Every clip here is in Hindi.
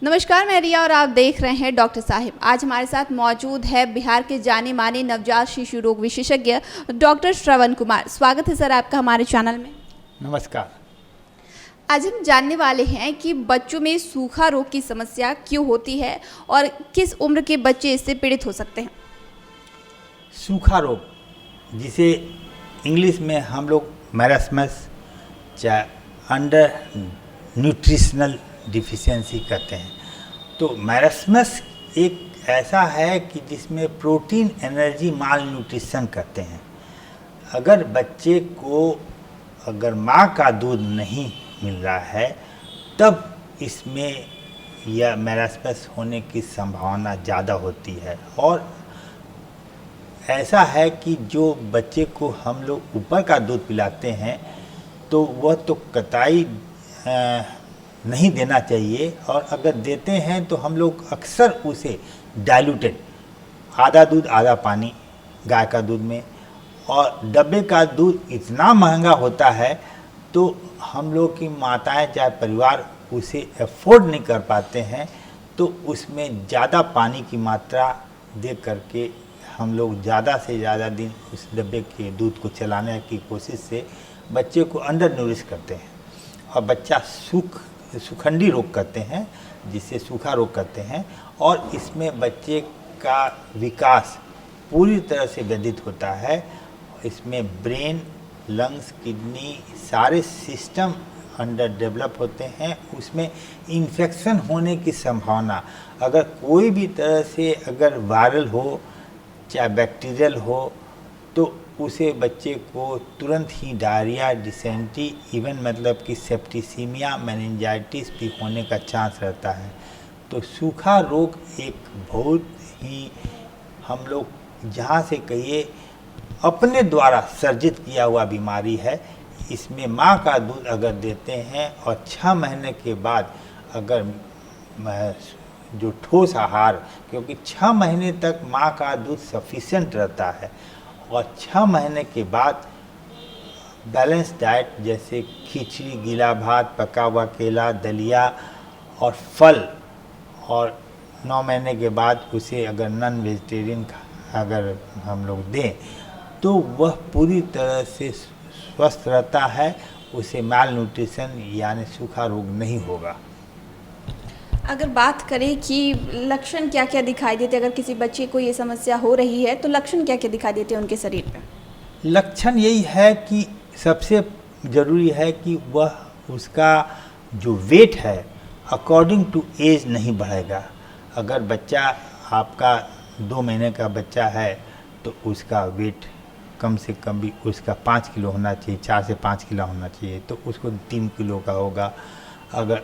नमस्कार, मैं रिया और आप देख रहे हैं डॉक्टर साहिब। आज हमारे साथ मौजूद है बिहार के जाने माने नवजात शिशु रोग विशेषज्ञ डॉक्टर श्रवण कुमार। स्वागत है सर आपका हमारे चैनल में। नमस्कार। आज हम जानने वाले हैं कि बच्चों में सूखा रोग की समस्या क्यों होती है और किस उम्र के बच्चे इससे पीड़ित हो सकते हैं। सूखा रोग, जिसे इंग्लिश में हम लोग मैरास्मस या अंडर न्यूट्रिशनल डिफिशियंसी कहते हैं। तो मैरास्मस एक ऐसा है कि जिसमें प्रोटीन एनर्जी माल न्यूट्रिशन कहते हैं। अगर बच्चे को अगर माँ का दूध नहीं मिल रहा है तब इसमें यह मैरास्मस होने की संभावना ज़्यादा होती है। और ऐसा है कि जो बच्चे को हम लोग ऊपर का दूध पिलाते हैं तो वह तो कतई नहीं देना चाहिए, और अगर देते हैं तो हम लोग अक्सर उसे डाइल्यूटेड, आधा दूध आधा पानी गाय का दूध में, और डब्बे का दूध इतना महंगा होता है तो हम लोग की माताएं चाहे परिवार उसे अफोर्ड नहीं कर पाते हैं, तो उसमें ज़्यादा पानी की मात्रा दे करके हम लोग ज़्यादा से ज़्यादा दिन उस डब्बे के दूध को चलाने की कोशिश से बच्चे को अंडर न्यूरिश करते हैं और बच्चा सुखंडी रोग कहते हैं, जिसे सूखा रोग कहते हैं। और इसमें बच्चे का विकास पूरी तरह से व्यथित होता है। इसमें ब्रेन, लंग्स, किडनी सारे सिस्टम अंडर डेवलप होते हैं। उसमें इन्फेक्शन होने की संभावना, अगर कोई भी तरह से अगर वायरल हो चाहे बैक्टीरियल हो तो उसे बच्चे को तुरंत ही डायरिया, डिसेंट्री, इवन मतलब कि सेप्टिसीमिया, मेनिंजाइटिस भी होने का चांस रहता है। तो सूखा रोग एक बहुत ही हम लोग जहाँ से कहिए अपने द्वारा सर्जित किया हुआ बीमारी है। इसमें माँ का दूध अगर देते हैं और 6 महीने के बाद अगर जो ठोस आहार, क्योंकि 6 महीने तक माँ का दूध सफिशिएंट रहता है, और 6 महीने के बाद बैलेंस डाइट जैसे खिचड़ी, गीला भात, पका हुआ केला, दलिया और फल, और 9 महीने के बाद उसे अगर नॉन वेजिटेरियन अगर हम लोग दें तो वह पूरी तरह से स्वस्थ रहता है। उसे माल न्यूट्रिशन यानी सूखा रोग नहीं होगा। अगर बात करें कि लक्षण क्या क्या दिखाई देते हैं, अगर किसी बच्चे को ये समस्या हो रही है तो लक्षण क्या क्या दिखाई देते हैं उनके शरीर पे? लक्षण यही है कि सबसे ज़रूरी है कि वह उसका जो वेट है अकॉर्डिंग टू एज नहीं बढ़ेगा। अगर बच्चा आपका 2 महीने का बच्चा है तो उसका वेट कम से कम भी उसका 5 किलो होना चाहिए, 4 से 5 किलो होना चाहिए, तो उसको 3 किलो का होगा। अगर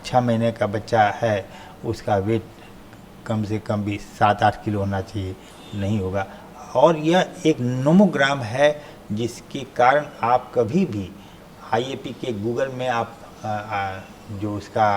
6 महीने का बच्चा है उसका वेट कम से कम भी 7-8 किलो होना चाहिए, नहीं होगा। और यह एक नोमोग्राम है जिसके कारण आप कभी भी आईएपी के गूगल में आप जो उसका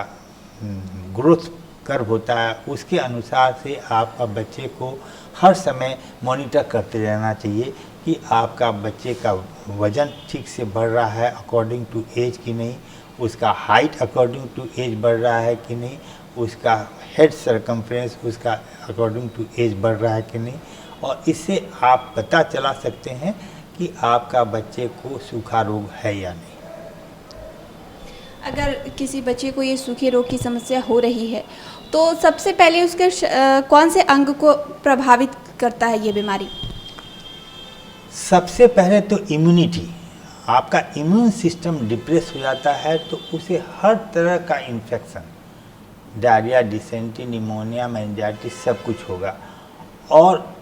ग्रोथ कर्व होता है उसके अनुसार से आपका बच्चे को हर समय मॉनिटर करते रहना चाहिए कि आपका बच्चे का वज़न ठीक से बढ़ रहा है अकॉर्डिंग टू एज कि नहीं, उसका हाइट अकॉर्डिंग टू एज बढ़ रहा है कि नहीं, उसका हेड सरकमफ्रेंस उसका अकॉर्डिंग टू एज बढ़ रहा है कि नहीं। और इससे आप पता चला सकते हैं कि आपका बच्चे को सूखा रोग है या नहीं। अगर किसी बच्चे को ये सूखे रोग की समस्या हो रही है तो सबसे पहले उसके कौन से अंग को प्रभावित करता है ये बीमारी? सबसे पहले तो इम्यूनिटी, आपका इम्यून सिस्टम डिप्रेस हो जाता है तो उसे हर तरह का infection, diarrhoea, dysentery, pneumonia, meningitis सब कुछ होगा। और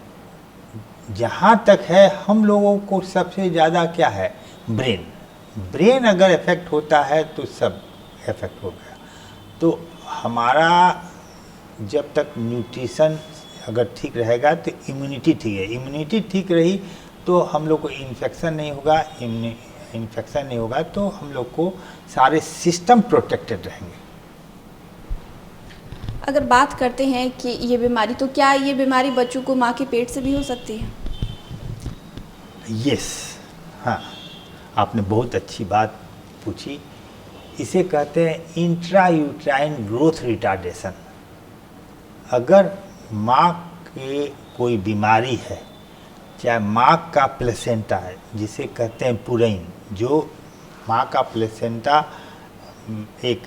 जहाँ तक है हम लोगों को सबसे ज़्यादा क्या है, ब्रेन अगर इफेक्ट होता है तो सब इफेक्ट हो गया। तो हमारा जब तक न्यूट्रिशन अगर ठीक रहेगा तो इम्यूनिटी ठीक है, इम्यूनिटी ठीक रही तो हम लोग को इन्फेक्शन नहीं होगा, इन्फेक्शन नहीं होगा तो हम लोग को सारे सिस्टम प्रोटेक्टेड रहेंगे। अगर बात करते हैं कि ये बीमारी, तो क्या ये बीमारी बच्चों को माँ के पेट से भी हो सकती है? यस, हाँ, आपने बहुत अच्छी बात पूछी। इसे कहते हैं इंट्रा यूट्राइन ग्रोथ रिटार्डेशन। अगर माँ के कोई बीमारी है, चाहे माँ का प्लेसेंटा है जिसे कहते हैं पुरैन, जो माँ का प्लेसेंटा एक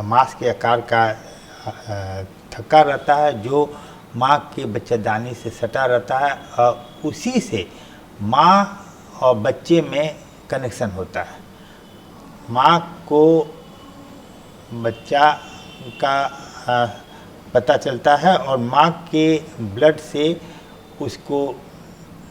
मांस के आकार का थक्का रहता है, जो माँ के बच्चेदानी से सटा रहता है, और उसी से माँ और बच्चे में कनेक्शन होता है। माँ को बच्चा का पता चलता है और माँ के ब्लड से उसको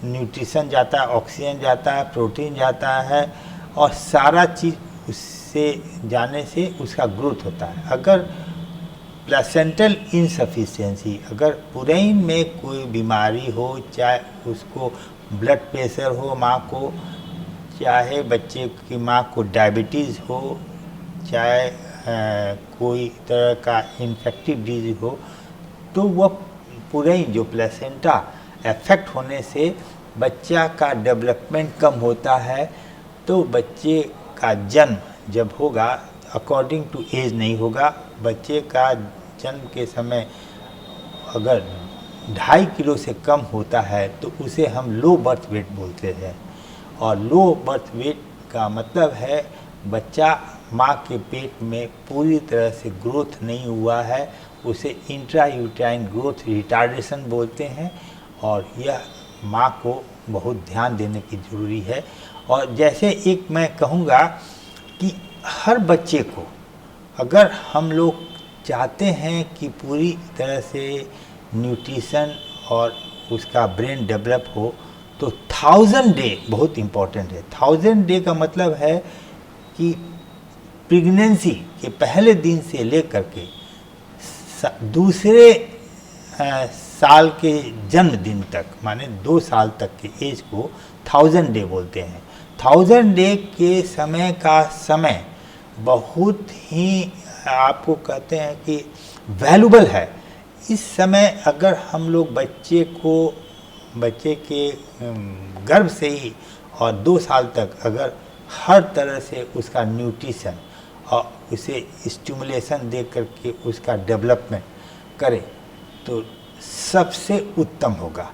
न्यूट्रिशन जाता है, ऑक्सीजन जाता है, प्रोटीन जाता है, और सारा चीज़ उससे जाने से उसका ग्रोथ होता है। अगर प्लेसेंटल इनसफिशिएंसी, अगर पुरैन में कोई बीमारी हो, चाहे उसको ब्लड प्रेशर हो माँ को, चाहे बच्चे की माँ को डायबिटीज़ हो, चाहे कोई तरह का इन्फेक्टिव डिजीज हो, तो वह पुरैन जो प्लेसेंटा अफेक्ट होने से बच्चा का डेवलपमेंट कम होता है। तो बच्चे का जन्म जब होगा अकॉर्डिंग टू एज नहीं होगा। बच्चे का जन्म के समय अगर 2.5 किलो से कम होता है तो उसे हम लो बर्थ वेट बोलते हैं। और लो बर्थ वेट का मतलब है बच्चा माँ के पेट में पूरी तरह से ग्रोथ नहीं हुआ है, उसे इंट्रा यूट्राइन ग्रोथ रिटार्डेशन बोलते हैं। और यह माँ को बहुत ध्यान देने की ज़रूरी है। और जैसे एक मैं कहूँगा कि हर बच्चे को अगर हम लोग चाहते हैं कि पूरी तरह से न्यूट्रिशन और उसका ब्रेन डेवलप हो, तो 1000 डे बहुत इम्पॉर्टेंट है। 1000 डे का मतलब है कि प्रेगनेंसी के पहले दिन से लेकर के दूसरे साल के जन्मदिन तक, माने 2 साल तक के एज को 1000 डे बोलते हैं। 1000 डे के समय का समय बहुत ही आपको कहते हैं कि वैल्यूबल है। इस समय अगर हम लोग बच्चे के गर्भ से ही और 2 साल तक अगर हर तरह से उसका न्यूट्रिशन और उसे स्टिमुलेशन दे करके उसका डेवलपमेंट करें तो सबसे उत्तम होगा।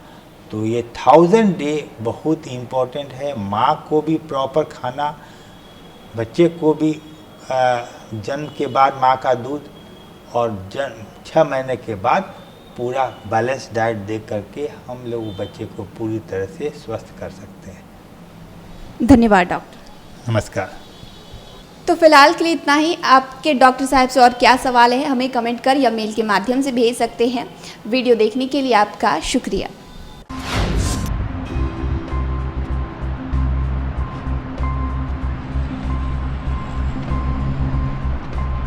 तो ये 1000 डे बहुत इम्पोर्टेंट है। माँ को भी प्रॉपर खाना, बच्चे को भी जन्म के बाद माँ का दूध, और 6 महीने के बाद पूरा बैलेंस डाइट दे करके हम लोग बच्चे को पूरी तरह से स्वस्थ कर सकते हैं। धन्यवाद डॉक्टर। नमस्कार। तो फिलहाल के लिए इतना ही। आपके डॉक्टर साहब से और क्या सवाल है हमें कमेंट कर या मेल के माध्यम से भेज सकते हैं। वीडियो देखने के लिए आपका शुक्रिया।